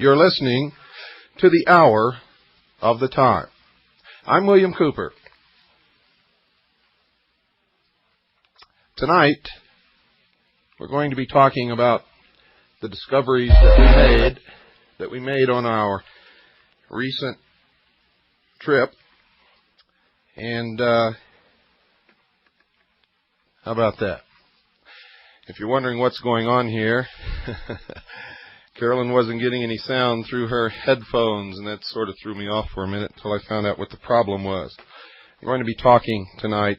You're listening to the Hour of the Time. I'm William Cooper. Tonight, we're going to be talking about the discoveries that we made on our recent trip. And how about that? If you're wondering what's going on here, Carolyn wasn't getting any sound through her headphones, and that sort of threw me off for a minute until I found out what the problem was. We're going to be talking tonight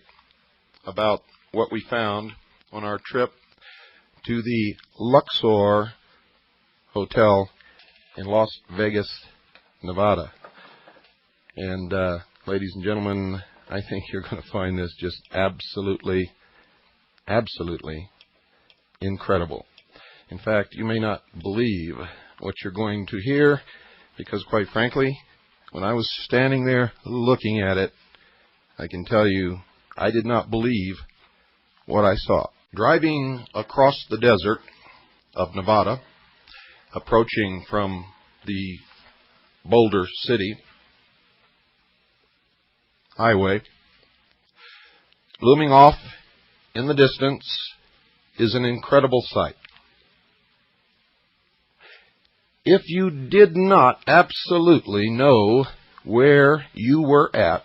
about what we found on our trip to the Luxor Hotel in Las Vegas, Nevada. And ladies and gentlemen, I think you're going to find this just absolutely incredible. In fact, you may not believe what you're going to hear, because quite frankly, when I was standing there looking at it, I can tell you I did not believe what I saw. Driving across the desert of Nevada, approaching from the Boulder City highway, looming off in the distance is an incredible sight. If you did not absolutely know where you were at,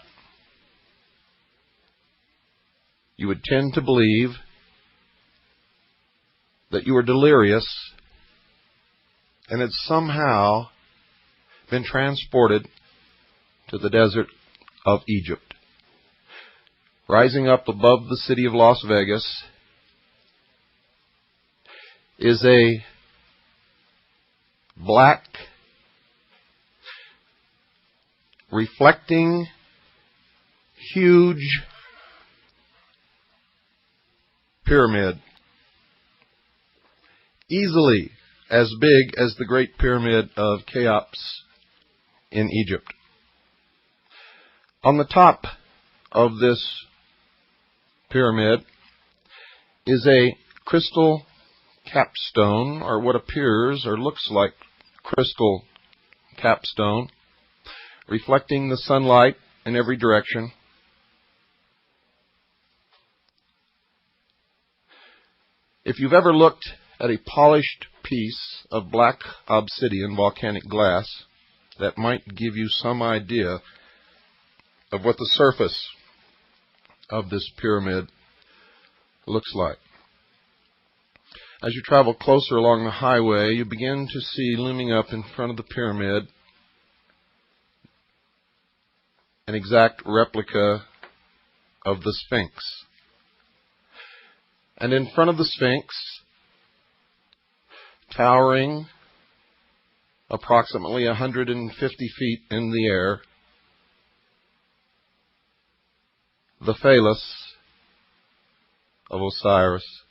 you would tend to believe that you were delirious and had somehow been transported to the desert of Egypt. Rising up above the city of Las Vegas is a black, reflecting, huge pyramid, easily as big as the Great Pyramid of Cheops in Egypt. On the top of this pyramid is a crystal capstone, or what appears or looks like crystal capstone, reflecting the sunlight in every direction. If you've ever looked at a polished piece of black obsidian volcanic glass, that might give you some idea of what the surface of this pyramid looks like. As you travel closer along the highway, you begin to see looming up in front of the pyramid an exact replica of the Sphinx. And in front of the Sphinx, towering approximately 150 feet in the air, the phallus of Osiris,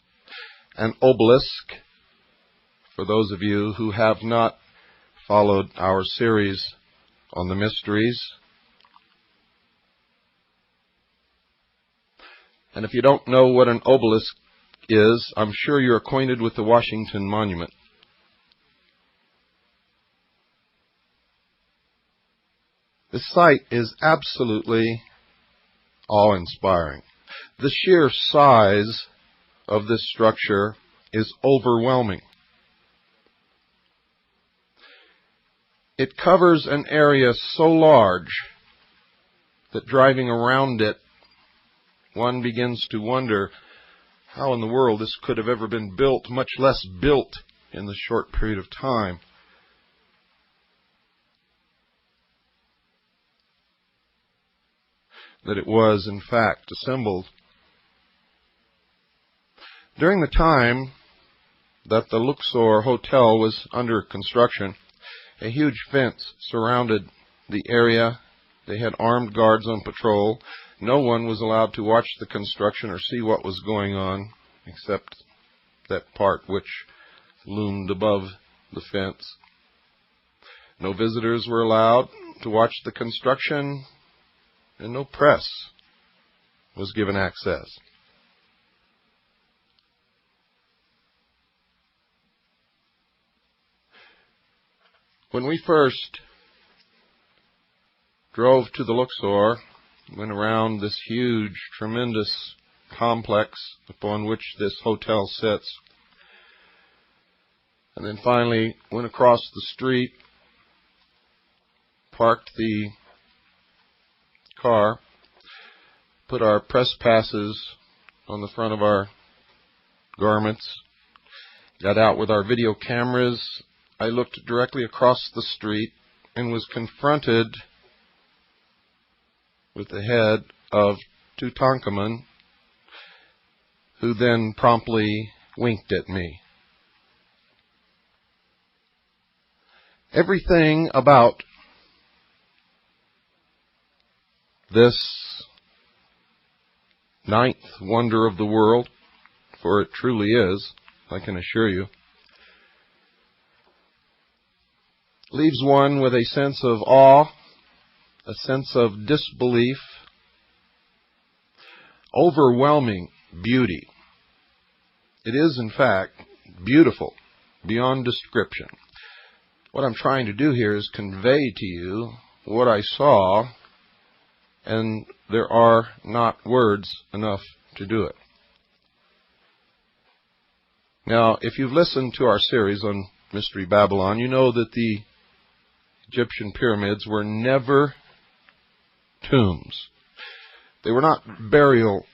an obelisk. For those of you who have not followed our series on the mysteries, and if you don't know what an obelisk is, I'm sure you're acquainted with the Washington Monument. This sight is absolutely awe-inspiring. The sheer size of this structure is overwhelming. It covers an area so large that driving around it, one begins to wonder how in the world this could have ever been built, much less built in the short period of time. That it was, in fact, assembled. During the time that the Luxor Hotel was under construction, a huge fence surrounded the area. They had armed guards on patrol. No one was allowed to watch the construction or see what was going on, except that part which loomed above the fence. No visitors were allowed to watch the construction, and no press was given access. When we first drove to the Luxor, went around this huge, tremendous complex upon which this hotel sits, and then finally went across the street, parked the car, put our press passes on the front of our garments, got out with our video cameras. I looked directly across the street and was confronted with the head of Tutankhamun, who then promptly winked at me. Everything about this ninth wonder of the world, for it truly is, I can assure you, leaves one with a sense of awe, a sense of disbelief, overwhelming beauty. It is, in fact, beautiful beyond description. What I'm trying to do here is convey to you what I saw, and there are not words enough to do it. Now, if you've listened to our series on Mystery Babylon, you know that the Egyptian pyramids were never tombs. They were not burial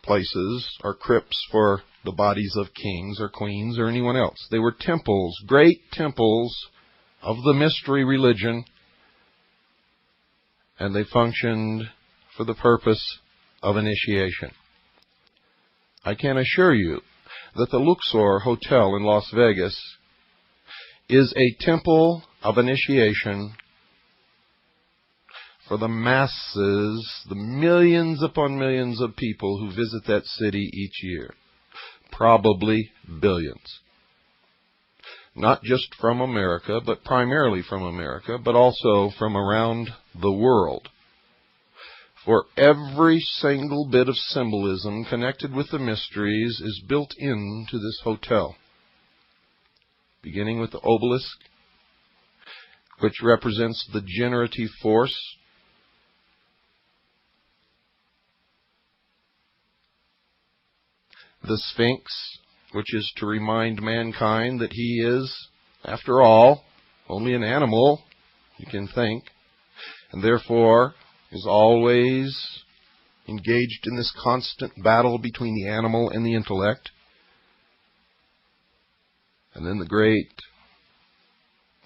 places or crypts for the bodies of kings or queens or anyone else. They were temples, great temples of the mystery religion, and they functioned for the purpose of initiation. I can assure you that the Luxor Hotel in Las Vegas is a temple of initiation for the masses, the millions upon millions of people who visit that city each year. Probably billions. Not just from America, but primarily from America, but also from around the world. For every single bit of symbolism connected with the mysteries is built into this hotel. Beginning with the obelisk, which represents the generative force, the Sphinx, which is to remind mankind that he is, after all, only an animal, you can think, and therefore is always engaged in this constant battle between the animal and the intellect. And then the great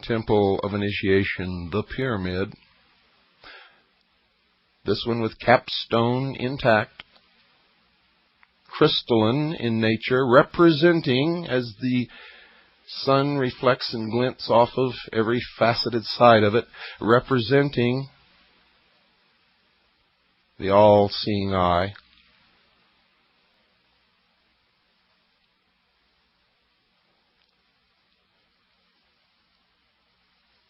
temple of initiation, the pyramid, this one with capstone intact, crystalline in nature, representing, as the sun reflects and glints off of every faceted side of it, representing the all-seeing eye.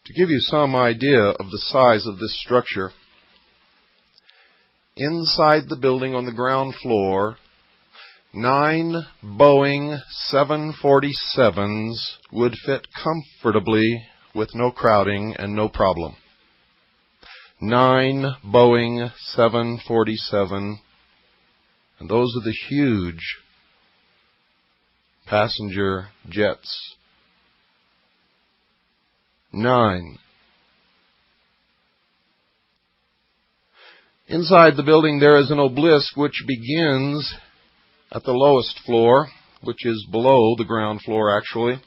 To give you some idea of the size of this structure, inside the building on the ground floor, 9 Boeing 747s would fit comfortably with no crowding and no problem. 9 Boeing 747, and those are the huge passenger jets. 9. Inside the building there is an obelisk which begins at the lowest floor, which is below the ground floor actually.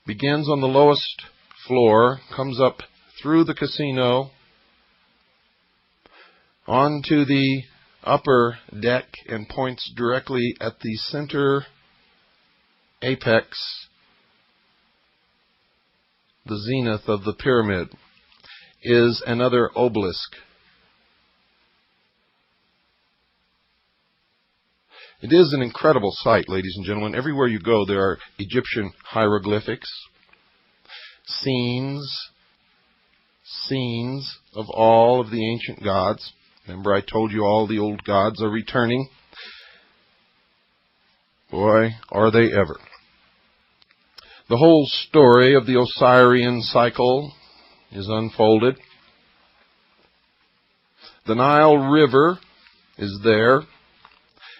Begins on the lowest floor, comes up through the casino, onto the upper deck, and points directly at the center apex, the zenith of the pyramid, is another obelisk. It is an incredible sight, ladies and gentlemen. Everywhere you go, there are Egyptian hieroglyphics, scenes of all of the ancient gods. Remember, I told you all the old gods are returning. Boy, are they ever. The whole story of the Osirian cycle is unfolded. The Nile River is there,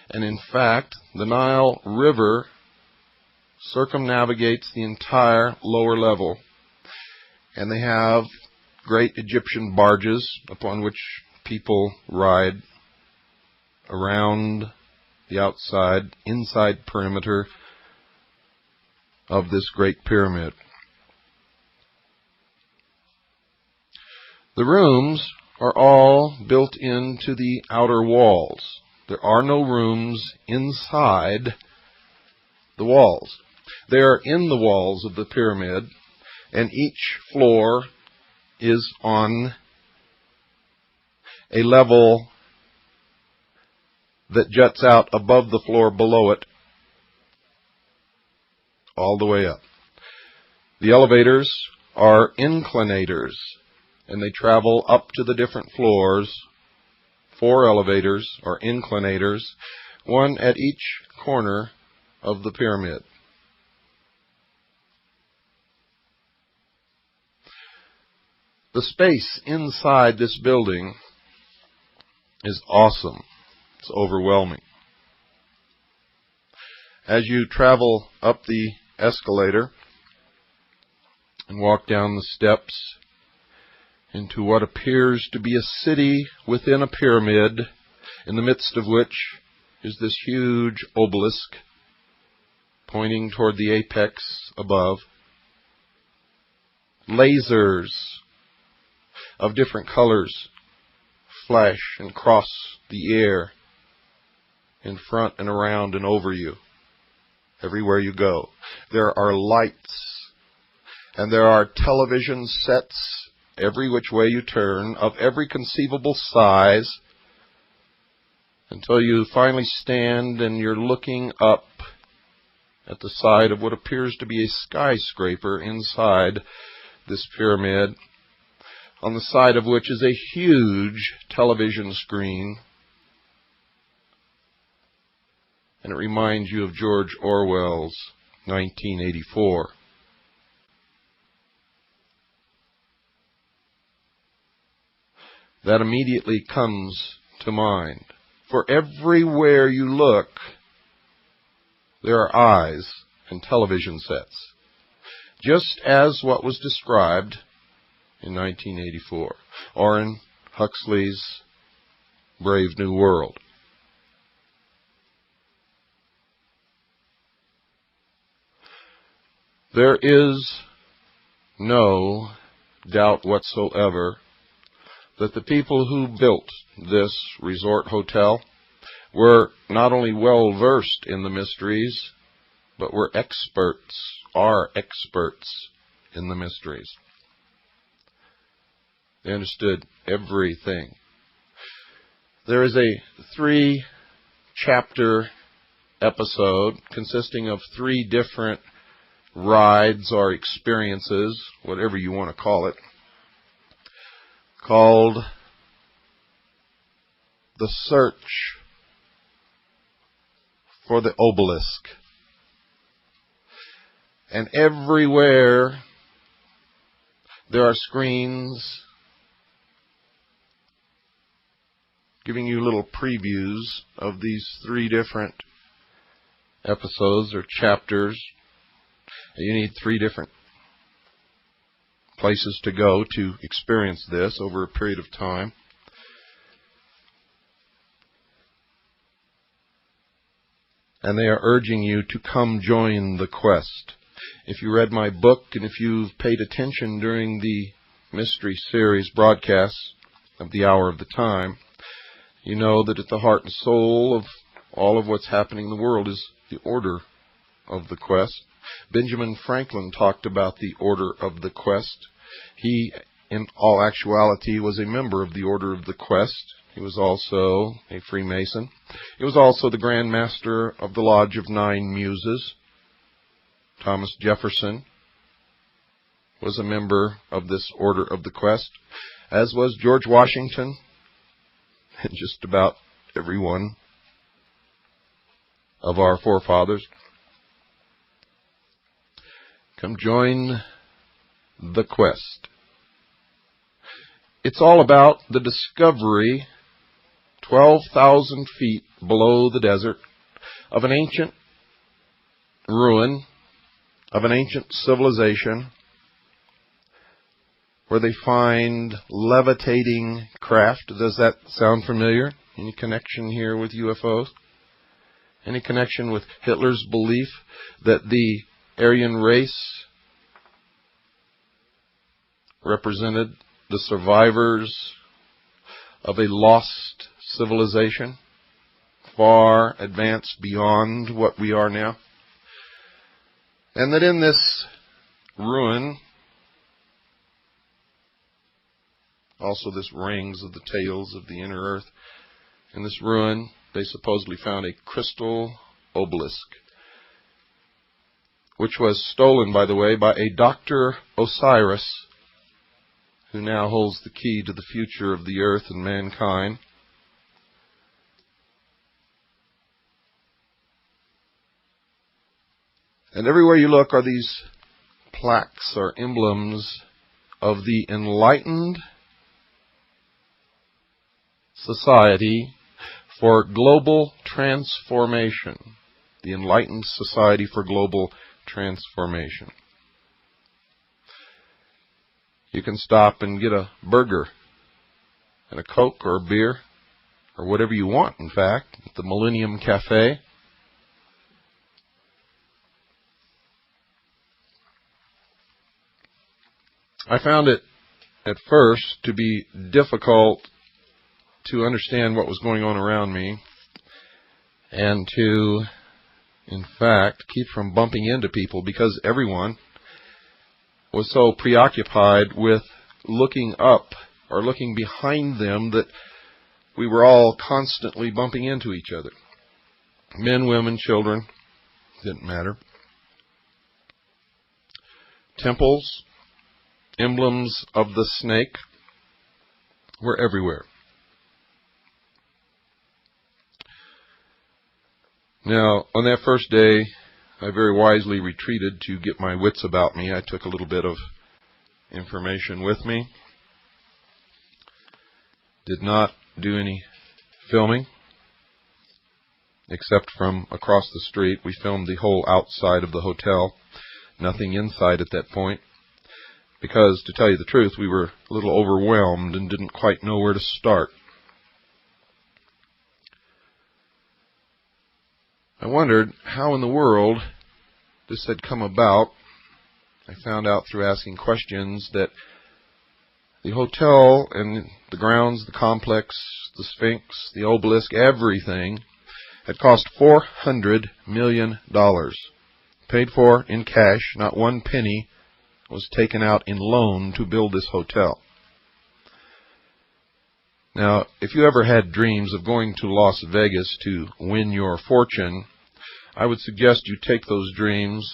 and in fact, the Nile River circumnavigates the entire lower level, and they have great Egyptian barges upon which people ride around the inside perimeter of this great pyramid. The rooms are all built into the outer walls. There are no rooms inside the walls. They are in the walls of the pyramid, and each floor is on a level that juts out above the floor below it, all the way up. The elevators are inclinators, and they travel up to the different floors. 4 elevators are inclinators, one at each corner of the pyramid. The space inside this building is awesome. It's overwhelming. As you travel up the escalator and walk down the steps into what appears to be a city within a pyramid, in the midst of which is this huge obelisk pointing toward the apex above. Lasers of different colors flash and cross the air in front and around and over you, everywhere you go. There are lights, and there are television sets every which way you turn, of every conceivable size, until you finally stand and you're looking up at the side of what appears to be a skyscraper inside this pyramid, on the side of which is a huge television screen. And it reminds you of George Orwell's 1984. That immediately comes to mind. For everywhere you look, there are eyes and television sets, just as what was described in 1984, or in Huxley's Brave New World. There is no doubt whatsoever that the people who built this resort hotel were not only well versed in the mysteries, but are experts in the mysteries. They understood everything. There is a 3-chapter episode consisting of 3 different rides or experiences, whatever you want to call it, called The Search for the Obelisk. And everywhere there are screens giving you little previews of these 3 different episodes or chapters. You need 3 different places to go to experience this over a period of time. And they are urging you to come join the quest. If you read my book, and if you've paid attention during the Mystery Series broadcasts of the Hour of the Time, you know that at the heart and soul of all of what's happening in the world is the order of the quest. Benjamin Franklin talked about the order of the quest. He, in all actuality, was a member of the Order of the Quest. He was also a Freemason. He was also the Grand Master of the Lodge of 9 Muses. Thomas Jefferson was a member of this Order of the Quest, as was George Washington, and just about every one of our forefathers. Come join the quest. It's all about the discovery, 12,000 feet below the desert, of an ancient ruin, of an ancient civilization, where they find levitating craft. Does that sound familiar? Any connection here with UFOs? Any connection with Hitler's belief that the Aryan race represented the survivors of a lost civilization, far advanced beyond what we are now? And that in this ruin, also this rings of the tails of the inner earth, in this ruin they supposedly found a crystal obelisk, which was stolen, by the way, by a Dr. Osiris, who now holds the key to the future of the earth and mankind. And everywhere you look are these plaques or emblems of the enlightened Society for Global Transformation. The Enlightened Society for Global Transformation. You can stop and get a burger and a Coke or a beer, or whatever you want, in fact, at the Millennium Cafe. I found it at first to be difficult to understand what was going on around me, and to, in fact, keep from bumping into people, because everyone was so preoccupied with looking up or looking behind them that we were all constantly bumping into each other. Men, women, children, didn't matter. Temples, emblems of the snake were everywhere. Now, on that first day, I very wisely retreated to get my wits about me. I took a little bit of information with me. Did not do any filming, except from across the street. We filmed the whole outside of the hotel, nothing inside at that point, because, to tell you the truth, we were a little overwhelmed and didn't quite know where to start. I wondered how in the world this had come about. I found out through asking questions that the hotel and the grounds, the complex, the Sphinx, the obelisk, everything had cost $400 million. Paid for in cash, not one penny was taken out in loan to build this hotel. Now, if you ever had dreams of going to Las Vegas to win your fortune, I would suggest you take those dreams,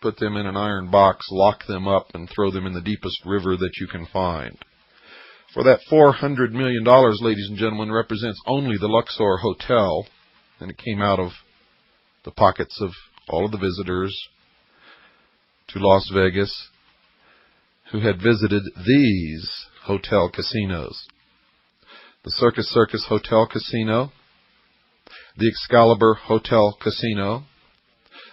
put them in an iron box, lock them up, and throw them in the deepest river that you can find. For that $400 million, ladies and gentlemen, represents only the Luxor Hotel, and it came out of the pockets of all of the visitors to Las Vegas who had visited these hotel casinos: the Circus Hotel Casino, the Excalibur Hotel Casino,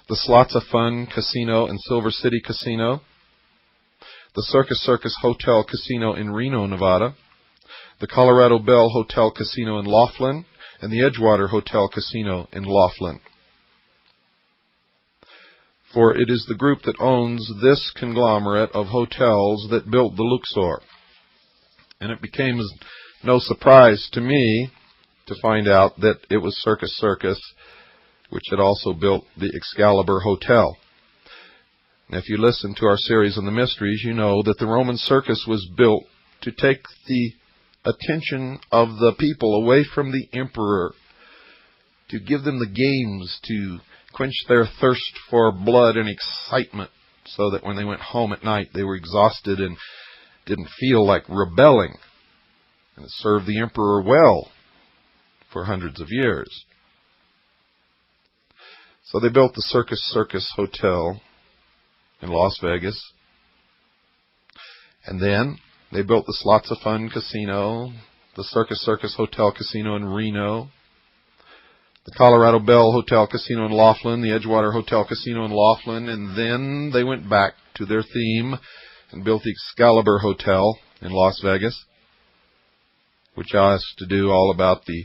the Slots of Fun Casino and Silver City Casino, the Circus Hotel Casino in Reno, Nevada, the Colorado Bell Hotel Casino in Laughlin, and the Edgewater Hotel Casino in Laughlin. For it is the group that owns this conglomerate of hotels that built the Luxor. And it became no surprise to me to find out that it was Circus, which had also built the Excalibur Hotel. Now, if you listen to our series on the mysteries, you know that the Roman circus was built to take the attention of the people away from the emperor, to give them the games, to quench their thirst for blood and excitement, so that when they went home at night they were exhausted and didn't feel like rebelling. And it served the emperor well for hundreds of years. So they built the Circus Hotel in Las Vegas. And then they built the Slots of Fun Casino, the Circus Hotel Casino in Reno, the Colorado Bell Hotel Casino in Laughlin, the Edgewater Hotel Casino in Laughlin, and then they went back to their theme and built the Excalibur Hotel in Las Vegas, which has to do all about the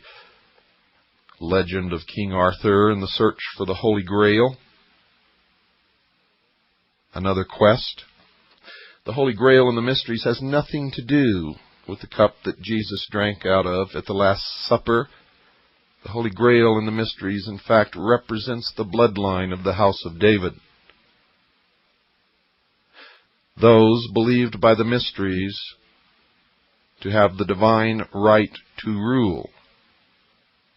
legend of King Arthur and the search for the Holy Grail. Another quest. The Holy Grail and the mysteries has nothing to do with the cup that Jesus drank out of at the Last Supper. The Holy Grail and the mysteries, in fact, represents the bloodline of the house of David. Those believed by the mysteries to have the divine right to rule.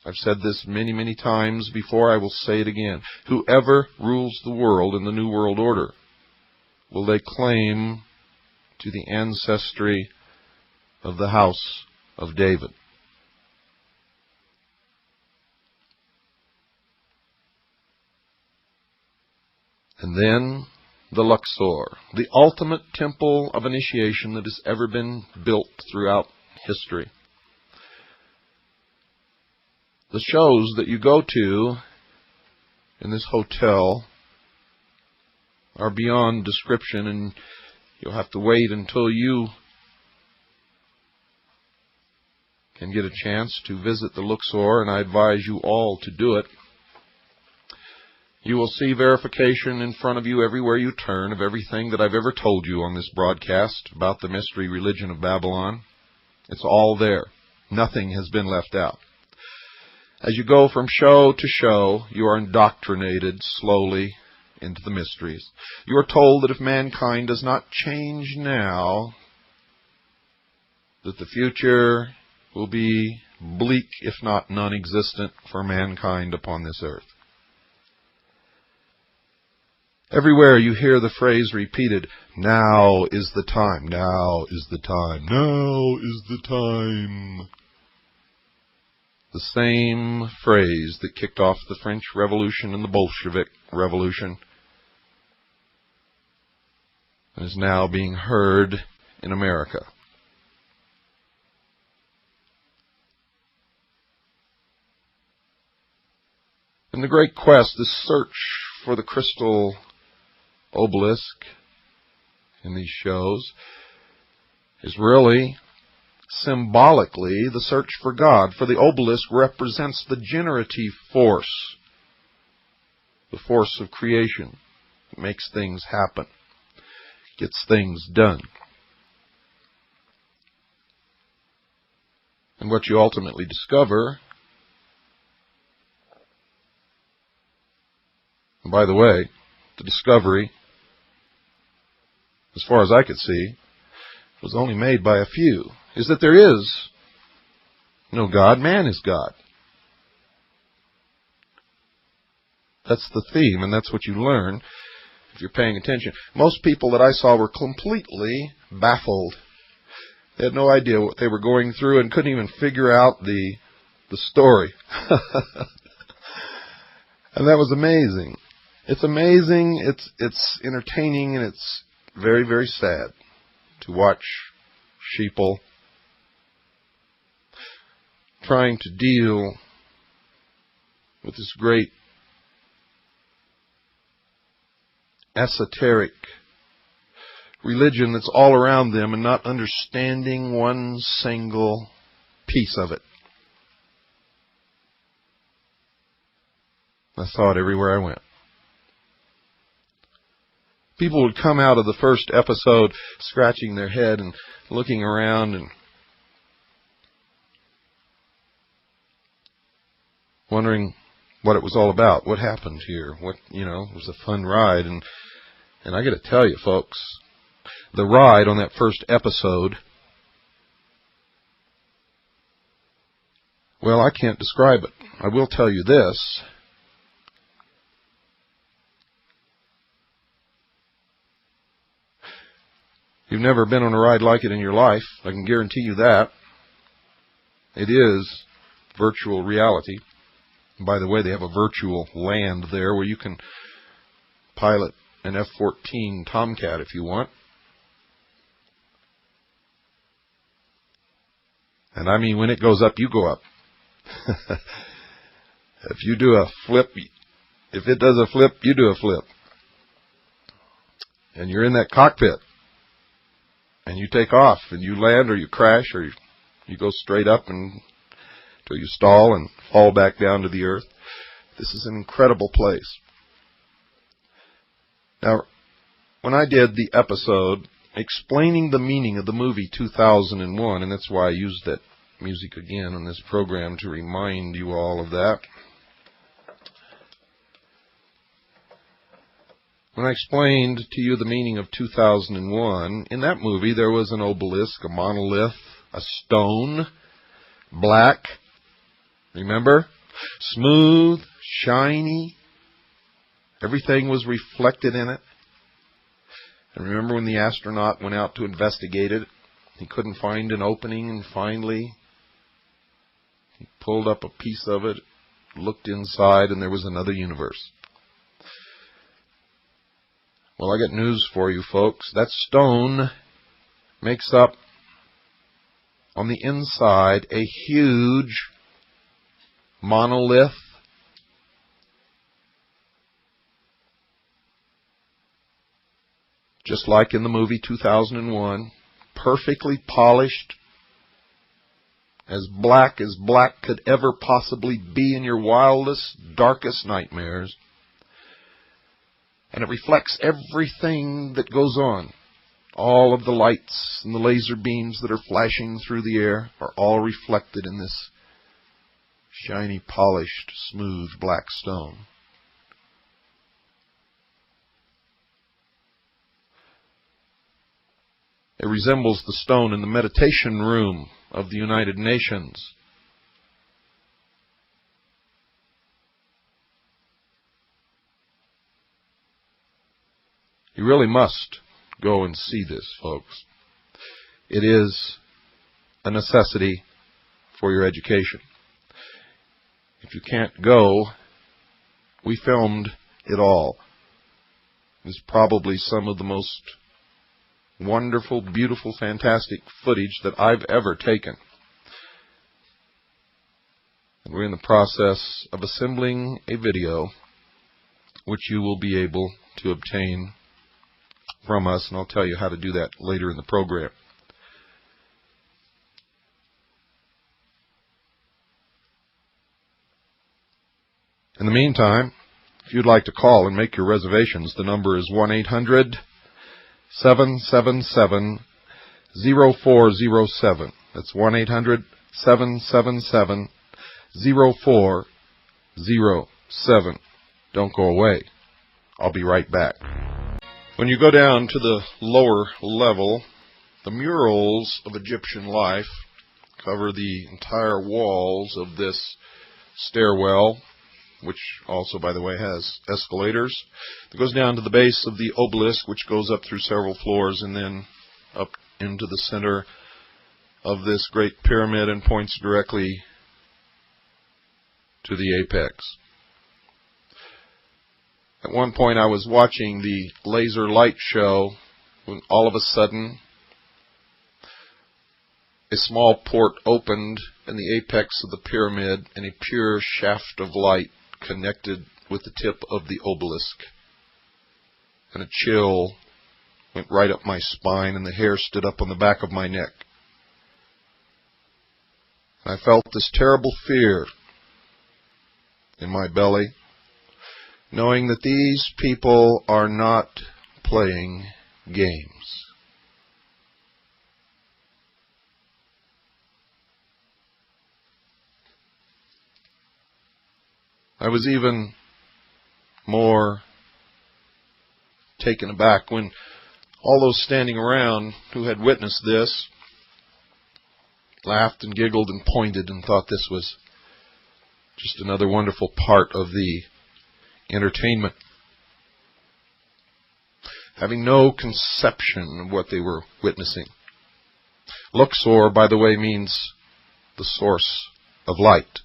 I've said this many, many times before. I will say it again. Whoever rules the world in the New World Order, will they claim to the ancestry of the house of David? And then the Luxor, the ultimate temple of initiation that has ever been built throughout history. The shows that you go to in this hotel are beyond description, and you'll have to wait until you can get a chance to visit the Luxor, and I advise you all to do it. You will see verification in front of you everywhere you turn of everything that I've ever told you on this broadcast about the mystery religion of Babylon. It's all there. Nothing has been left out. As you go from show to show, you are indoctrinated slowly into the mysteries. You are told that if mankind does not change now, that the future will be bleak, if not non-existent, for mankind upon this earth. Everywhere you hear the phrase repeated, "Now is the time, now is the time, now is the time." The same phrase that kicked off the French Revolution and the Bolshevik Revolution is now being heard in America. In the great quest, this search for the crystal obelisk in these shows is really symbolically the search for God, for the obelisk represents the generative force, the force of creation that makes things happen, gets things done. And what you ultimately discover, and by the way, the discovery, as far as I could see, was only made by a few, is that there is no God. Man is God. That's the theme, and that's what you learn if you're paying attention. Most people that I saw were completely baffled. They had no idea what they were going through and couldn't even figure out the story. And that was amazing. It's amazing, it's entertaining, and it's very, very sad to watch sheeple trying to deal with this great esoteric religion that's all around them and not understanding one single piece of it. I saw it everywhere I went. People would come out of the first episode scratching their head and looking around and wondering what it was all about, what happened here, it was a fun ride. And I got to tell you, folks, the ride on that first episode, well, I can't describe it. I will tell you this. You've never been on a ride like it in your life. I can guarantee you that. It is virtual reality. And by the way, they have a virtual land there where you can pilot an F-14 Tomcat if you want. And I mean, when it goes up, you go up. If you do a flip, if it does a flip, you do a flip. And you're in that cockpit. And you take off, and you land, or you crash, or you go straight up until you stall and fall back down to the earth. This is an incredible place. Now, when I did the episode explaining the meaning of the movie 2001, and that's why I used that music again on this program to remind you all of that. When I explained to you the meaning of 2001, in that movie there was an obelisk, a monolith, a stone, black, remember? Smooth, shiny, everything was reflected in it. And remember when the astronaut went out to investigate it, he couldn't find an opening, and finally he pulled up a piece of it, looked inside, and there was another universe. Well, I got news for you, folks. That stone makes up, on the inside, a huge monolith. Just like in the movie 2001, perfectly polished, as black could ever possibly be in your wildest, darkest nightmares. And it reflects everything that goes on. All of the lights and the laser beams that are flashing through the air are all reflected in this shiny, polished, smooth black stone. It resembles the stone in the meditation room of the United Nations. You really must go and see this, folks. It is a necessity for your education. If you can't go, we filmed it all. It's probably some of the most wonderful, beautiful, fantastic footage that I've ever taken. And we're in the process of assembling a video which you will be able to obtain from us, and I'll tell you how to do that later in the program. In the meantime, if you'd like to call and make your reservations, the number is 1-800-777-0407. That's 1-800-777-0407. Don't go away. I'll be right back. When you go down to the lower level, the murals of Egyptian life cover the entire walls of this stairwell, which also, by the way, has escalators. It goes down to the base of the obelisk, which goes up through several floors and then up into the center of this great pyramid and points directly to the apex. At one point I was watching the laser light show when all of a sudden a small port opened in the apex of the pyramid and a pure shaft of light connected with the tip of the obelisk. And a chill went right up my spine and the hair stood up on the back of my neck. And I felt this terrible fear in my belly, knowing that these people are not playing games. I was even more taken aback when all those standing around who had witnessed this laughed and giggled and pointed and thought this was just another wonderful part of the entertainment, having no conception of what they were witnessing. Luxor, by the way, means the source of light.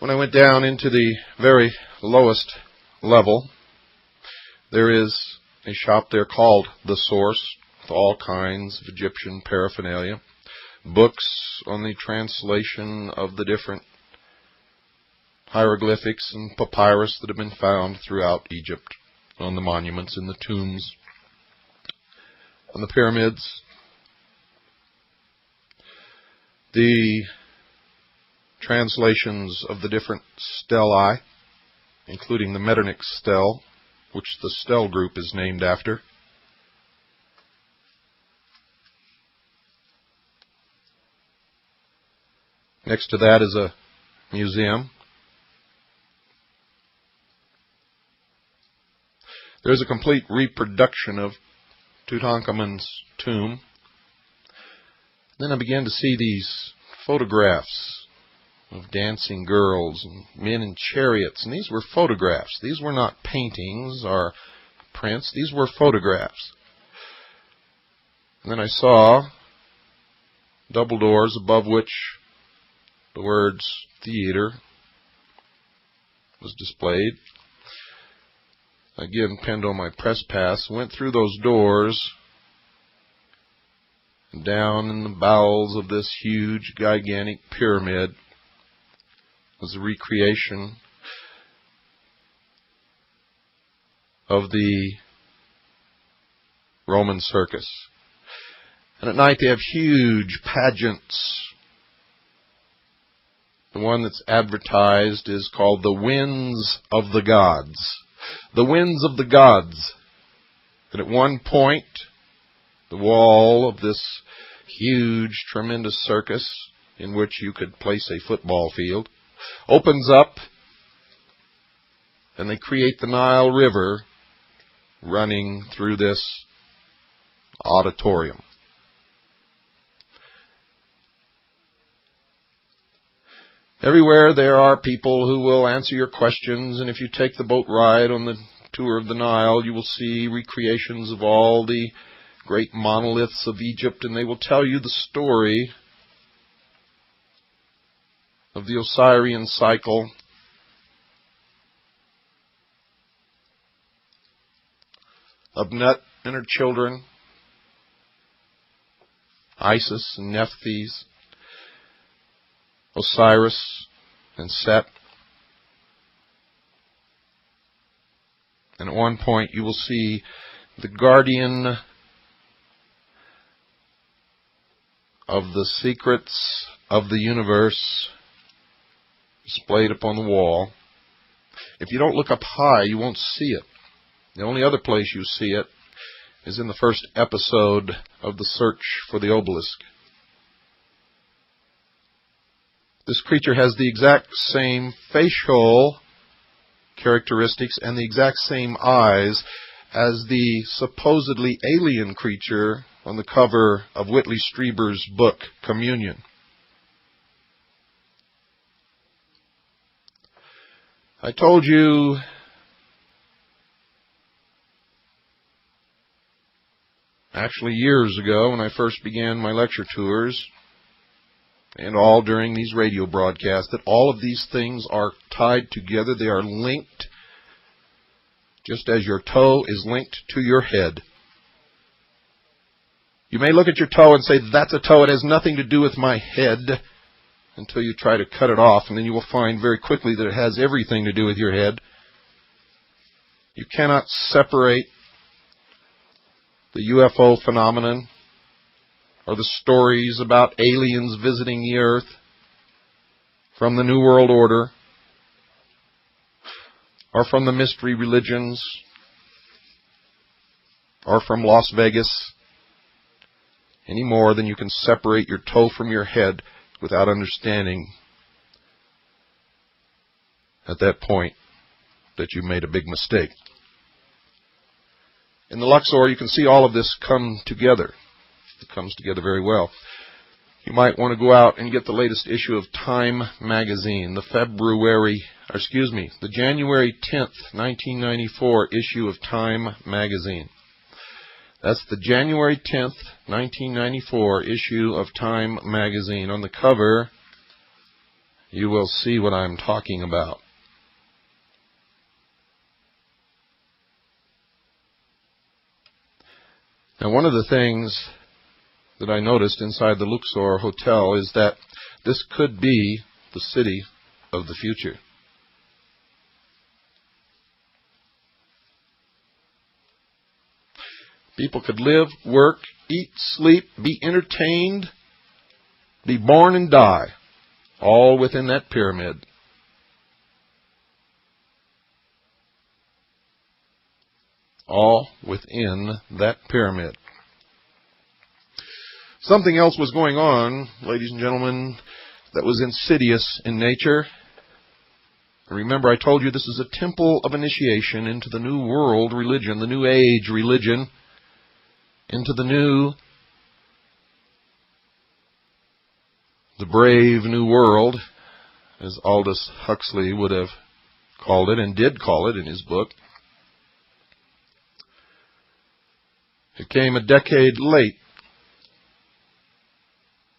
When I went down into the very lowest level, there is a shop there called The Source, with all kinds of Egyptian paraphernalia, books on the translation of the different hieroglyphics and papyrus that have been found throughout Egypt, on the monuments, in the tombs, on the pyramids. The translations of the different stelae, including the Metternich stele, which the stele group is named after. Next to that is a museum. There's a complete reproduction of Tutankhamun's tomb. Then I began to see these photographs of dancing girls and men in chariots, and these were photographs. These were not paintings or prints. These were photographs. And then I saw double doors above which the words theater was displayed. Again, pinned on my press pass, went through those doors, and down in the bowels of this huge, gigantic pyramid was a recreation of the Roman circus. And at night they have huge pageants. The one that's advertised is called the Winds of the Gods. The Winds of the Gods. And at one point, the wall of this huge, tremendous circus, in which you could place a football field, opens up, and they create the Nile River running through this auditorium. Everywhere there are people who will answer your questions, and if you take the boat ride on the tour of the Nile, you will see recreations of all the great monoliths of Egypt, and they will tell you the story of the Osirian cycle, of Nut and her children, Isis and Nephthys, Osiris and Set. And at one point you will see the guardian of the secrets of the universe displayed upon the wall. If you don't look up high, you won't see it. The only other place you see it is in the first episode of The Search for the Obelisk. This creature has the exact same facial characteristics and the exact same eyes as the supposedly alien creature on the cover of Whitley Strieber's book, Communion. I told you actually years ago when I first began my lecture tours, and all during these radio broadcasts, that all of these things are tied together. They are linked, just as your toe is linked to your head. You may look at your toe and say, that's a toe, it has nothing to do with my head, until you try to cut it off, and then you will find very quickly that it has everything to do with your head. You cannot separate the UFO phenomenon or the stories about aliens visiting the earth from the New World Order or from the mystery religions or from Las Vegas any more than you can separate your toe from your head without understanding at that point that you made a big mistake. In the Luxor, you can see all of this come together. It comes together very well. You might want to go out and get the latest issue of Time magazine, the January 10th, 1994 issue of Time magazine. That's the January 10th, 1994 issue of Time magazine. On the cover, you will see what I'm talking about. Now, one of the things that I noticed inside the Luxor Hotel is that this could be the city of the future. People could live, work, eat, sleep, be entertained, be born and die, all within that pyramid. All within that pyramid. Something else was going on, ladies and gentlemen, that was insidious in nature. Remember, I told you this is a temple of initiation into the new world religion, the new age religion, into the brave new world, as Aldous Huxley would have called it, and did call it in his book. It came a decade late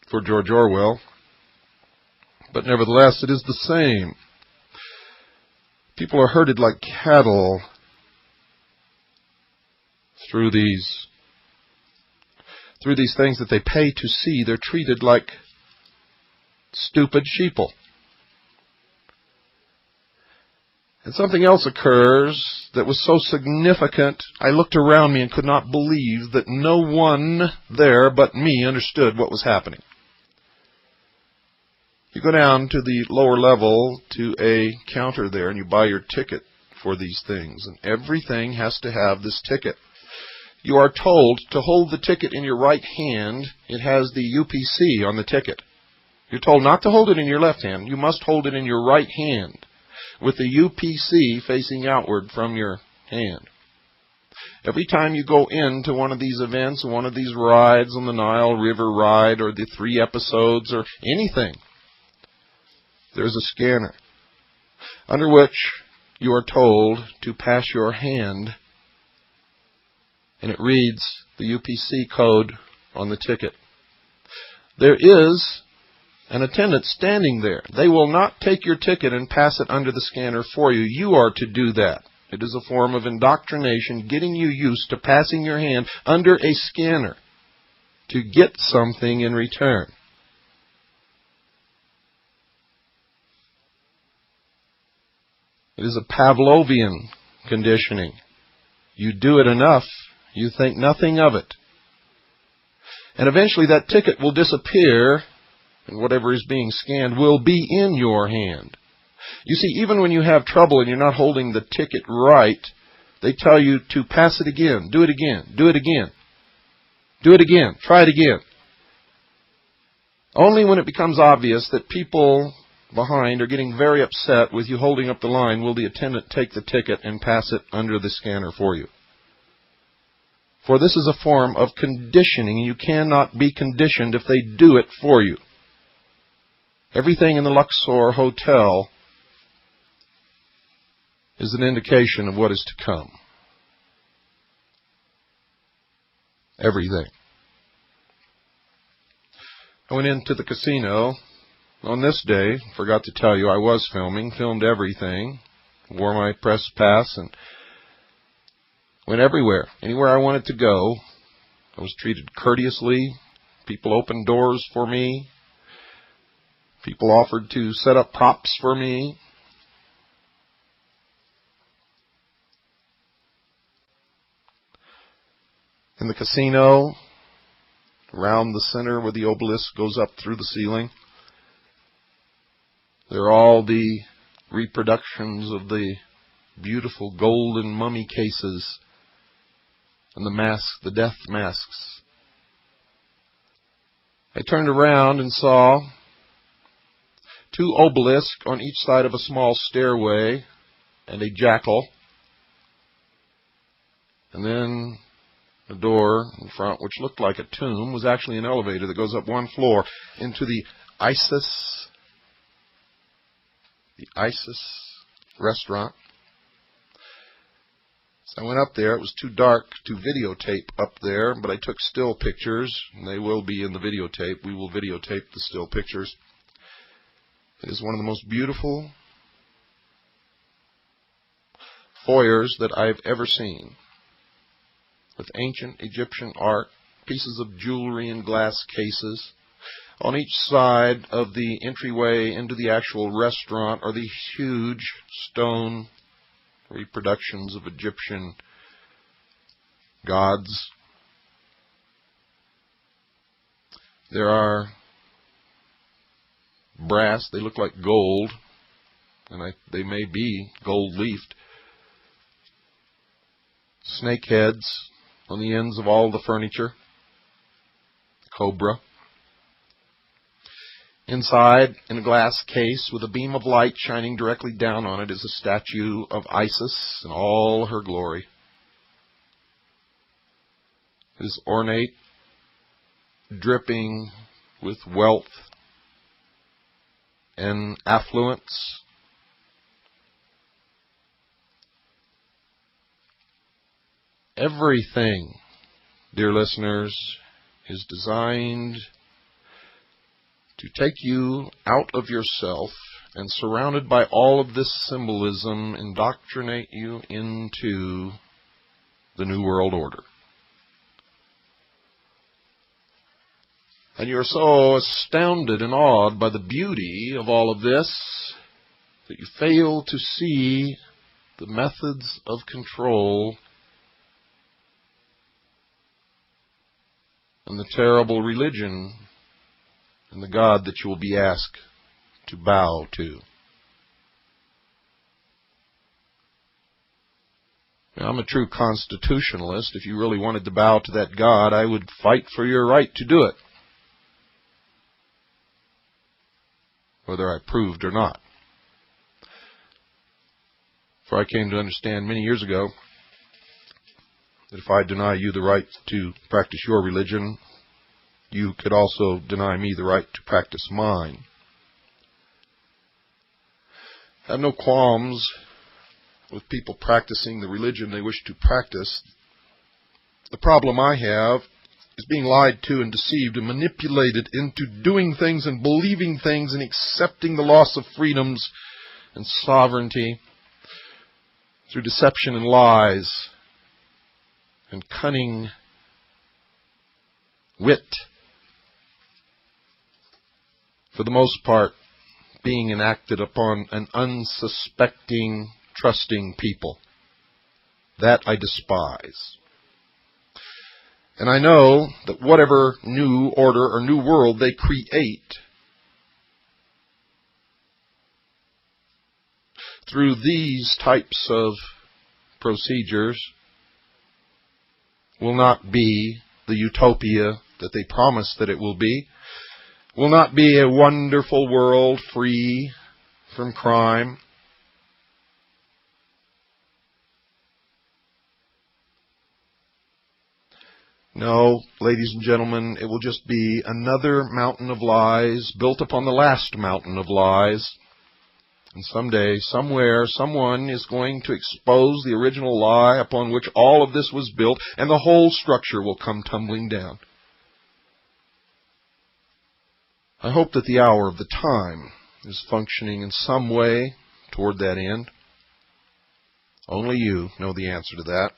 for George Orwell, but nevertheless it is the same. People are herded like cattle through these things that they pay to see. They're treated like stupid sheeple. And something else occurs that was so significant, I looked around me and could not believe that no one there but me understood what was happening. You go down to the lower level to a counter there and you buy your ticket for these things. And everything has to have this ticket. You are told to hold the ticket in your right hand. It has the UPC on the ticket. You're told not to hold it in your left hand. You must hold it in your right hand with the UPC facing outward from your hand. Every time you go into one of these events, one of these rides on the Nile River ride or the 3 episodes or anything, there's a scanner under which you are told to pass your hand, and it reads the UPC code on the ticket. There is an attendant standing there. They will not take your ticket and pass it under the scanner for you. You are to do that. It is a form of indoctrination, getting you used to passing your hand under a scanner to get something in return. It is a Pavlovian conditioning. You do it enough, you think nothing of it. And eventually that ticket will disappear, and whatever is being scanned will be in your hand. You see, even when you have trouble and you're not holding the ticket right, they tell you to pass it again, do it again, do it again, do it again, try it again. Only when it becomes obvious that people behind are getting very upset with you holding up the line will the attendant take the ticket and pass it under the scanner for you. For this is a form of conditioning, and you cannot be conditioned if they do it for you. Everything in the Luxor Hotel is an indication of what is to come. Everything. I went into the casino on this day. Forgot to tell you I was filmed everything, wore my press pass, and went everywhere, anywhere I wanted to go. I was treated courteously. People opened doors for me. People offered to set up props for me. In the casino, around the center where the obelisk goes up through the ceiling, there are all the reproductions of the beautiful golden mummy cases and the masks, the death masks. I turned around and saw 2 obelisks on each side of a small stairway and a jackal. And then the door in front, which looked like a tomb, was actually an elevator that goes up 1 floor into the Isis restaurant. So I went up there. It was too dark to videotape up there, but I took still pictures, and they will be in the videotape. We will videotape the still pictures. It is one of the most beautiful foyers that I've ever seen, with ancient Egyptian art, pieces of jewelry in glass cases. On each side of the entryway into the actual restaurant are these huge stone reproductions of Egyptian gods. There are brass, they look like gold, and they may be gold-leafed, snake heads on the ends of all the furniture, cobra. Inside, in a glass case with a beam of light shining directly down on it, is a statue of Isis in all her glory. It is ornate, dripping with wealth and affluence. Everything, dear listeners, is designed to take you out of yourself and, surrounded by all of this symbolism, indoctrinate you into the New World Order. And you're so astounded and awed by the beauty of all of this that you fail to see the methods of control and the terrible religion and the God that you will be asked to bow to. Now, I'm a true constitutionalist. If you really wanted to bow to that God, I would fight for your right to do it, whether I proved or not. For I came to understand many years ago that if I deny you the right to practice your religion, you could also deny me the right to practice mine. I have no qualms with people practicing the religion they wish to practice. The problem I have is being lied to and deceived and manipulated into doing things and believing things and accepting the loss of freedoms and sovereignty through deception and lies and cunning wit. For the most part, being enacted upon an unsuspecting, trusting people. That I despise. And I know that whatever new order or new world they create, through these types of procedures, will not be the utopia that they promise that it will be, will not be a wonderful world free from crime. No, ladies and gentlemen, it will just be another mountain of lies built upon the last mountain of lies. And someday, somewhere, someone is going to expose the original lie upon which all of this was built, and the whole structure will come tumbling down. I hope that the hour of the time is functioning in some way toward that end. Only you know the answer to that.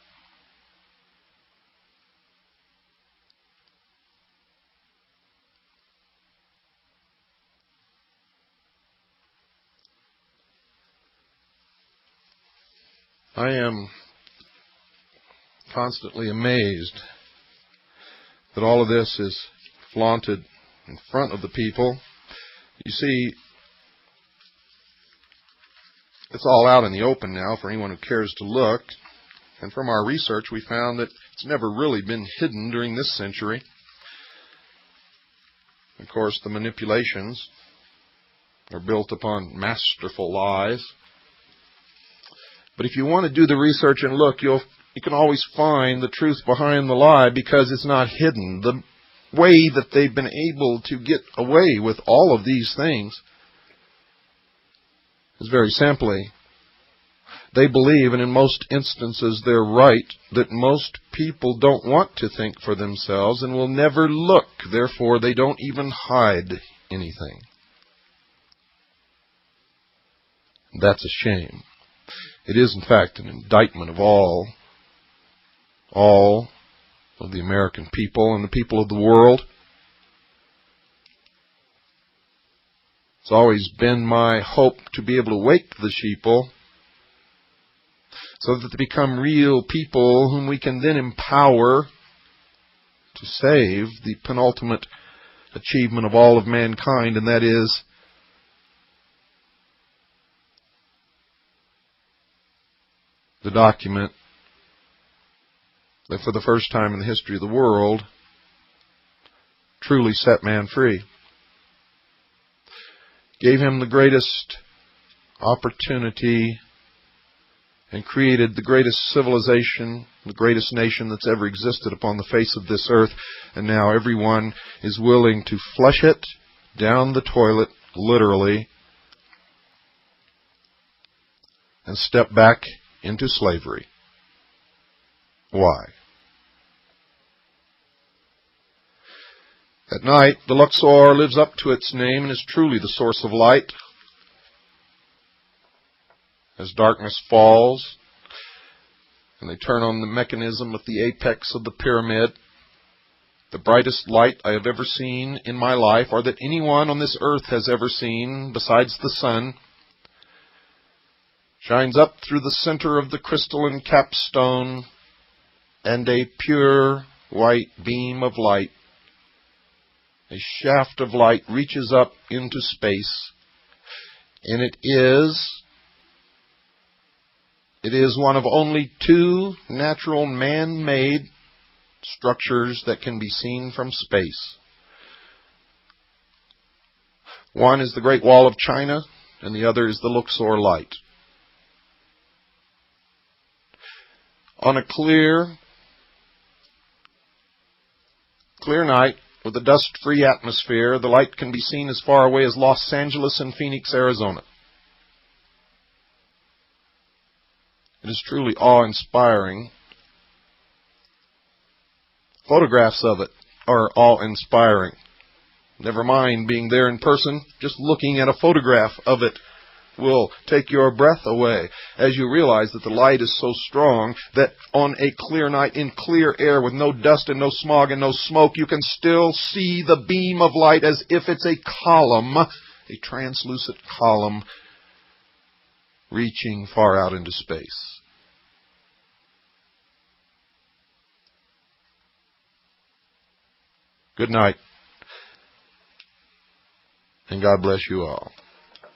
I am constantly amazed that all of this is flaunted in front of the people. You see, it's all out in the open now for anyone who cares to look. And from our research, we found that it's never really been hidden during this century. Of course, the manipulations are built upon masterful lies. But if you want to do the research and look, you can always find the truth behind the lie, because it's not hidden. The way that they've been able to get away with all of these things is very simply, they believe, and in most instances they're right, that most people don't want to think for themselves and will never look. Therefore, they don't even hide anything. That's a shame. It is, in fact, an indictment of all of the American people and the people of the world. It's always been my hope to be able to wake the sheeple so that they become real people whom we can then empower to save the penultimate achievement of all of mankind, and that is the document that for the first time in the history of the world truly set man free. Gave him the greatest opportunity and created the greatest civilization, the greatest nation that's ever existed upon the face of this earth. And now everyone is willing to flush it down the toilet, literally, and step back into slavery. Why? At night, the Luxor lives up to its name and is truly the source of light. As darkness falls, and they turn on the mechanism at the apex of the pyramid, the brightest light I have ever seen in my life, or that anyone on this earth has ever seen besides the sun, shines up through the center of the crystalline capstone, and a pure white beam of light, a shaft of light, reaches up into space, and it is one of only two natural man-made structures that can be seen from space. One is the Great Wall of China, and the other is the Luxor Light. On a clear night, with a dust-free atmosphere, the light can be seen as far away as Los Angeles and Phoenix, Arizona. It is truly awe-inspiring. Photographs of it are awe-inspiring. Never mind being there in person, just looking at a photograph of it will take your breath away as you realize that the light is so strong that on a clear night in clear air with no dust and no smog and no smoke, you can still see the beam of light as if it's a column, a translucent column reaching far out into space. Good night, and God bless you all.